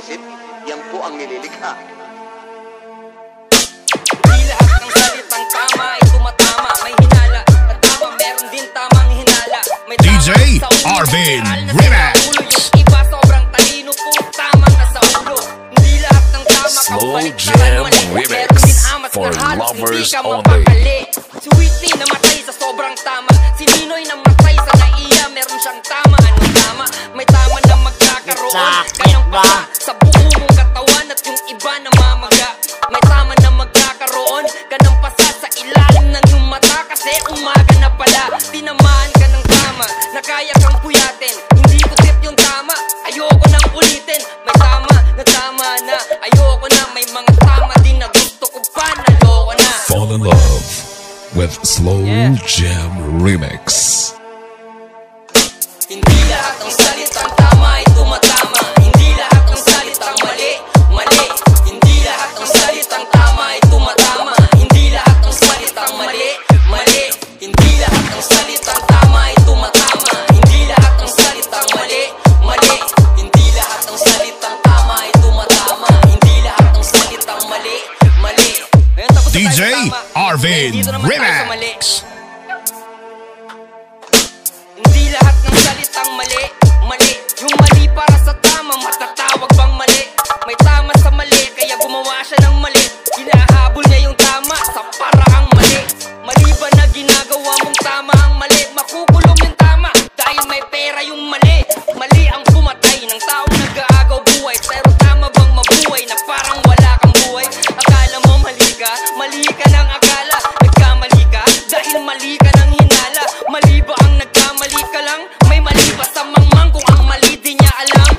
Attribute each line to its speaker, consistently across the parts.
Speaker 1: isip, yan po ang nililikha.
Speaker 2: Di lahat ng salitang tama ay tumatama. May hinala at tama, meron din tamang hinala. May
Speaker 3: DJ Arvin Remix.
Speaker 2: Yung iba sobrang talino, puro tamang nasa ulo. Hindi lahat ng tama
Speaker 4: Slow
Speaker 2: kabaliktaran
Speaker 4: Jam
Speaker 2: mali.
Speaker 4: Remix
Speaker 2: Meron din amat
Speaker 4: for
Speaker 2: na halos
Speaker 4: lovers
Speaker 2: hindi ka
Speaker 4: only.
Speaker 2: mapakali. Si Whitney namatay sa sobrang tama. Si Ninoy namatay sa naiya. Meron siyang tama, anong tama? May tama na magkakaroon. Kayang pasa sa buo mong katawan at yung iba namamaga. May tama na magkakaroon ka ng pasa sa ilalim ng iyong mata. Kasi umaga na pala, tinamaan ka ng tama na kaya kang puyatin. Hindi ko tip yung tama, ayoko nang ulitin. May tama na, ayoko na. May mga tama din na gusto ko pa, naloko na.
Speaker 4: Fall in love with Slow Jam Remix.
Speaker 2: Hindi lahat ng salitang tama ay tumatama. Hindi lahat ng salitang mali, mali. Hindi lahat ng salitang tama ay tumatama. Hindi lahat ng salitang mali, mali. Hindi lahat ng salitang tama ay tumatama. Hindi lahat ng salitang mali, mali. Hindi lahat ng salitang tama ay tumatama. Hindi lahat ng salitang mali, mali. Ngayon, tapos na tayo
Speaker 3: DJ
Speaker 2: sa tama.
Speaker 3: Arvin
Speaker 2: Dito naman tayo sa mali.
Speaker 3: Remix.
Speaker 2: Hindi lahat ng salitang mali, mali. Yung mali para sa tama, matatawag bang mali? May tama sa mali, kaya gumawa siya ng mali. Hinahabol niya yung tama sa paraang mali. Mali ba na ginagawa mong tama ang mali? Makukulong yung tama dahil may pera yung mali. Mali ang pumatay ng taong nag-aagaw buhay. Pero tama bang mabuhay na parang wala kang buhay? Akala mo mali ka ng akala. Nagkamali ka dahil mali ka ng hinala. Mali ba ang nagkamali ka lang? May mali ba sa mangmang kung ang mali di niya alam?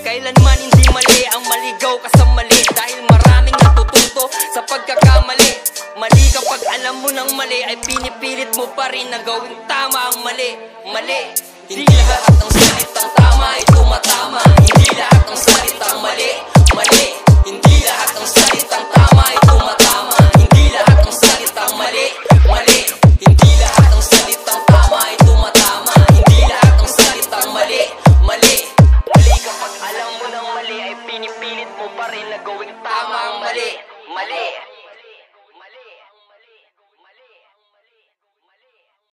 Speaker 2: Kailanman hindi mali ang maligaw ka sa mali. Dahil maraming natututo sa pagkakamali. Mali kapag alam mo ng mali ay pinipilit mo pa rin na gawing tama ang mali. Mali. Hindi lahat ng salitang tama ay tumatama. Hindi lahat ng salitang